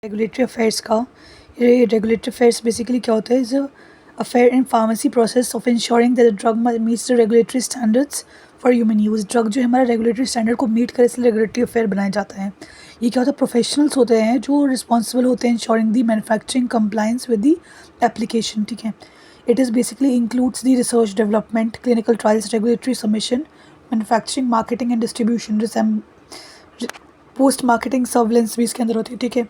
Regulatory affairs का। ये regulatory affairs basically क्या होता है, is affair in pharmacy process of ensuring that the drug meets the regulatory standards for human use. Drug जो है हमारा रेगुलेटरी स्टैंडर्ड को मीट करे इसलिए रेगुलेटरी अफेयर बनाया जाता है। ये क्या होता है, प्रोफेशनल्स होते हैं जो रिस्पॉन्सिबल होते हैं ensuring the manufacturing compliance with the application. ठीक है, it is basically includes the research development, clinical trials, regulatory submission, manufacturing, marketing and distribution, post marketing surveillance भी इसके अंदर होती है। ठीक है,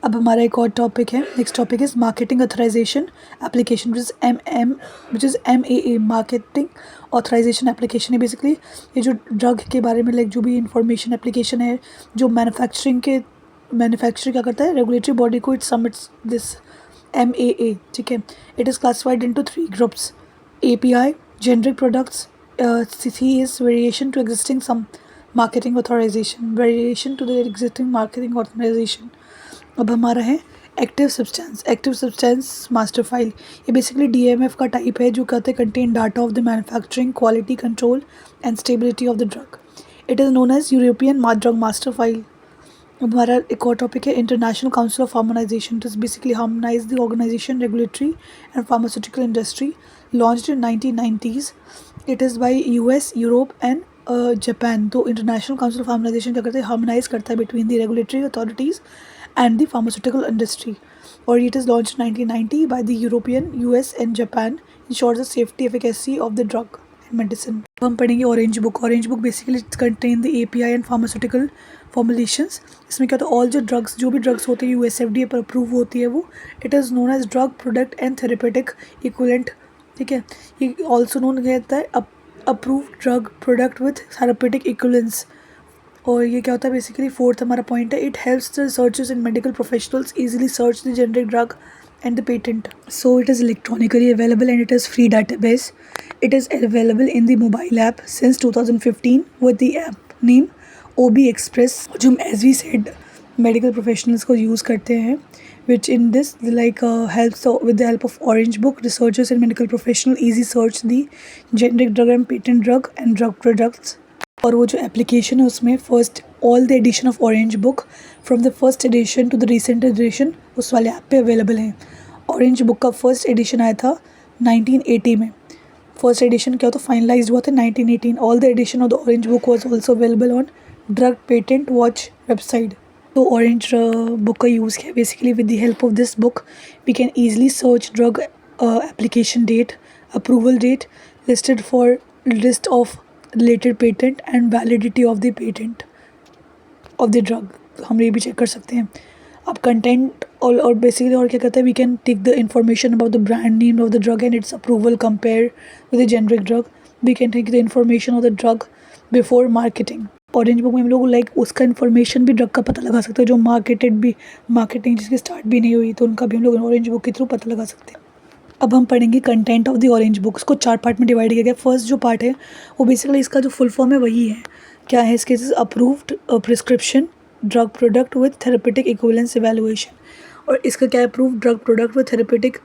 अब हमारा एक और टॉपिक है, next topic is marketing authorization application which is MAA, marketing authorization application है। बेसिकली ये जो ड्रग के बारे में जो भी इंफॉर्मेशन एप्लीकेशन है, जो मैन्युफैक्चर क्या करता है, रेगुलेटरी बॉडी को इट सबमिट्स दिस MAA। ठीक है, it is classified into 3 groups: API, generic products, C is variation to existing some marketing authorization, variation to the existing marketing authorization। अब हमारा है एक्टिव सब्सटेंस मास्टर फाइल। ये basically DMF का type है जो कहते हैं contain data of the manufacturing, quality control and stability of the drug. It is known as European drug master file. अब हमारा एक और टॉपिक है international council of harmonization. It is basically harmonize the organization regulatory and pharmaceutical industry, launched in 1990s। It is by US, Europe and Japan. तो international council of harmonisation क्या करते हैं, harmonise करता है between the regulatory authorities and the pharmaceutical industry, और it is launch 1990 by the European, US and Japan, ensures the safety efficacy of the drug and medicine. हम पढ़ेंगे orange book. Orange book basically contain the API and pharmaceutical formulations. इसमें क्या होता है, all जो भी drugs होते हैं US FDA पर अप्रूव होती है वो, it is known as drug product and therapeutic equivalent. ठीक है, ये ऑल्सो नोन कहता है approved drug product with therapeutic equivalence. और ये क्या होता है, बेसिकली फोर्थ हमारा पॉइंट है, it helps the researchers and medical professionals easily search the generic drug and the patent. So it is electronically available and it is free database. It is available in the mobile app since 2015 with the app name OB Express, जो as we said medical professionals को use करते हैं, which in this helps with the help of Orange Book, researchers and medical professional easy search the generic drug and patent drug and drug products। और वो जो application है उसमें first all the edition of Orange Book from the first edition to the recent edition उस वाले app पे available हैं। Orange Book का फर्स्ट एडिशन आया था 1980 में। फर्स्ट एडिशन क्या होता है, फाइनलाइज हुआ था 1918। All the edition of the Orange Book was also available on drug patent watch website. तो ऑरेंज बुक का यूज़ किया basically with the help of this book we can easily search drug application date, approval date, listed for list of related patent and validity of the patent of the drug. हम ये भी check कर सकते हैं। अब content और basically और क्या कहते हैं, we can take the information about the brand name of the drug and its approval compare with the generic drug. We can take the information of the drug before marketing. Orange Book में हम लोग उसका information भी drug का पता लगा सकते हैं, जो मार्केटिंग जिसकी स्टार्ट भी नहीं हुई तो उनका भी हम लोग ऑरेंज बुक के थ्रू पता लगा सकते हैं। अब हम पढ़ेंगे content of the Orange book. इसको 4 पार्ट में डिवाइड किया गया। फर्स्ट जो पार्ट है वो बेसिकली इसका जो फुल फॉर्म है वही है, क्या है इसके, approved prescription drug product with therapeutic equivalence evaluation. और इसका क्या है, approved drug product with therapeutic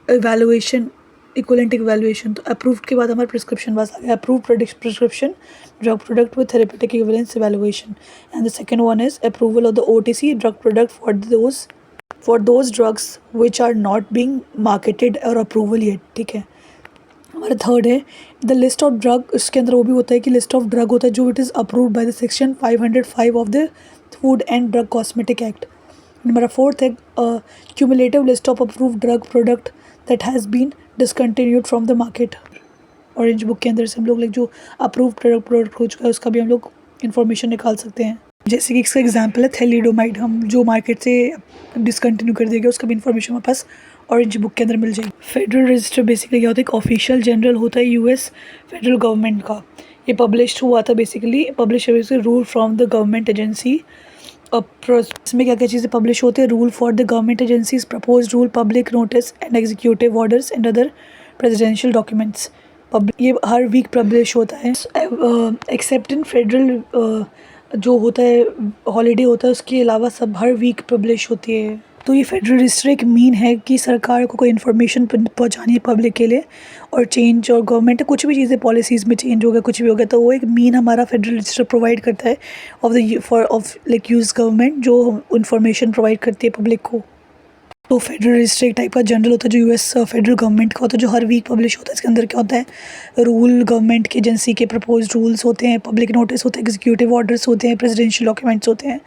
evaluation, equivalent evaluation. तो अप्रूव्ड के बाद हमारा प्रिस्क्रिप्शन बस आ गया, approved prescription drug product with therapeutic equivalence evaluation. And the second one is approval of the OTC drug product for those drugs which are not being marketed or approval yet। ठीक है, हमारा third है the list of drug. इसके अंदर वो भी होता है कि लिस्ट ऑफ ड्रग होता है जो it is approved by the section 505 of the food and drug cosmetic act. हमारा फोर्थ है cumulative list of approved drug product that has been discontinued from the market. Orange Book के अंदर से हम लोग जो अप्रूव्ड ड्रग प्रोडक्ट हो चुका है उसका भी हम लोग इन्फॉर्मेशन निकाल सकते हैं। जैसे कि इसका एग्जांपल है थैलिडोमाइड, हम जो मार्केट से डिसकंटिन्यू कर दिया गया उसका भी इन्फॉर्मेशन हमारे पास ऑरेंज बुक के अंदर मिल जाएगी। फेडरल रजिस्टर बेसिकली क्या होता है, एक ऑफिशियल जनरल होता है US फेडरल गवर्नमेंट का। ये पब्लिश हुआ था basically, publish rule from the government agency. इसमें क्या क्या चीज़ें पब्लिश होती है, rule for the government agencies, propose rule, public notice and executive orders and other presidential documents. ये हर वीक पब्लिश होता है। एक्सेप्ट इन फेडरल जो होता है हॉलीडे होता है उसके अलावा सब हर वीक पब्लिश होती है। तो ये फेडरल रजिस्टर एक मीन है कि सरकार को कोई इन्फॉर्मेशन पहुंचानी है पब्लिक के लिए, और चेंज और गवर्नमेंट कुछ भी चीज़ें पॉलिसीज़ में चेंज हो गया, कुछ भी हो गया, तो वो एक मीन हमारा फेडरल रजिस्टर प्रोवाइड करता है of the for of like use government, जो इन्फॉर्मेशन प्रोवाइड करती है पब्लिक को। तो फेडरल रजिस्टर एक टाइप का जनरल होता है जो यूएस फेडरल गवर्नमेंट का होता है, जो हर वीक पब्लिश होता है। इसके अंदर क्या होता है, रूल, गवर्नमेंट की एजेंसी के प्रपोज्ड रूल्स होते हैं, पब्लिक नोटिस होते हैं, एग्जीक्यूटिव ऑर्डर्स होते हैं, प्रेसिडेंशियल डॉक्यूमेंट्स होते हैं,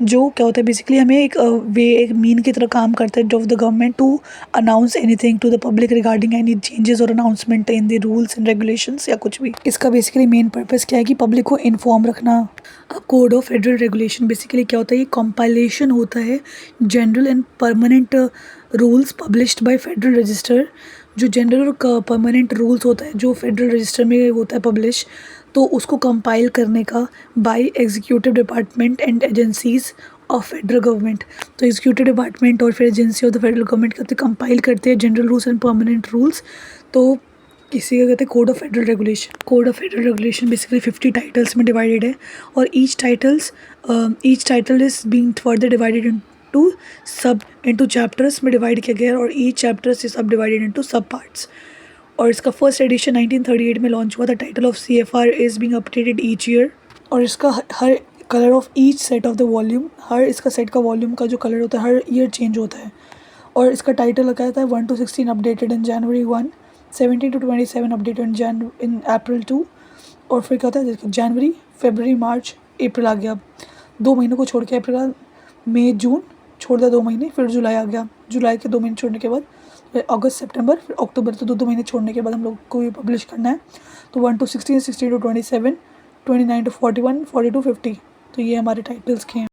जो क्या होता है बेसिकली हमें एक मीन की तरह काम करता है of the government to announce anything to the public regarding any changes और announcement in the rules and regulations या कुछ भी। इसका बेसिकली मेन पर्पस क्या है कि पब्लिक को इन्फॉर्म रखना। अब code of federal regulation basically क्या होता है, ये कंपाइलेशन होता है general and permanent rules published by federal register. जो जनरल और परमानेंट रूल्स होता है जो फेडरल रजिस्टर में होता है पब्लिश, तो उसको कंपाइल करने का by executive department and agencies of federal government. तो एग्जीक्यूटिव डिपार्टमेंट और फिर agency of the federal government कहते कंपाइल करते हैं general rules and permanent rules, तो इसी का कहते हैं code of federal regulation. Code of federal regulation basically 50 titles में डिवाइडेड है, और each title is being further divided into chapters में डिवाइड किया गया है, और ईच चैप्टर्स इज सब डिवाइडेड इनटू सब पार्ट्स। और इसका फर्स्ट एडिशन 1938 में लॉन्च हुआ था। Title of CFR is being updated each year, और इसका हर colour of each set of the volume, हर इसका सेट का वॉल्यूम का जो कलर होता है हर ईयर चेंज होता है। और इसका टाइटल लगा था 1 to 16 updated in January 1, 17 to 27 updated in April 2, और फिर क्या होता है जनवरी, फरवरी, मार्च, अप्रैल आ गया। 2 महीनों को छोड़ के अप्रैल, मई, जून छोड़ दिया 2 महीने, फिर जुलाई आ गया। जुलाई के 2 महीने छोड़ने के बाद फिर अगस्त, सितंबर, फिर अक्टूबर, तो 2 महीने छोड़ने के बाद हम लोग को ये पब्लिश करना है। तो 1 to 16, 16 to 27, 29 to 41, 40 to 50, तो ये हमारे टाइटल्स के हैं।